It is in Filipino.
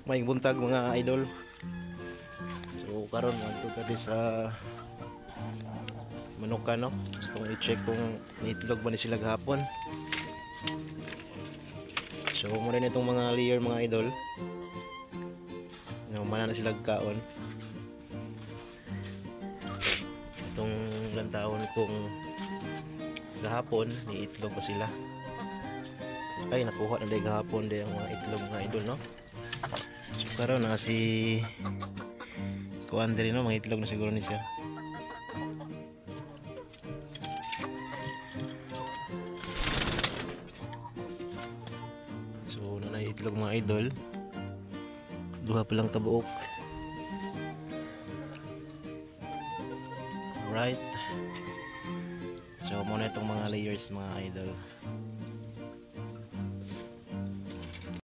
May buntag mga idol. So karon adto ta sa Manukano. Gustong i-check kung naitlog ba ni sila gahapon. So muna nitong mga layer mga idol. Mana na sila kaon. Itong ilang taon kung gahapon ni itlog ba sila. Ay nakuha na dahil gahapon dahil ang mga itlog mga idol, no? So karon na si kuan diri, no, mga itlog na siguro ni siya. So na itlog mga idol. Duha pa lang kabuok. Right. So muna itong mga layers mga idol.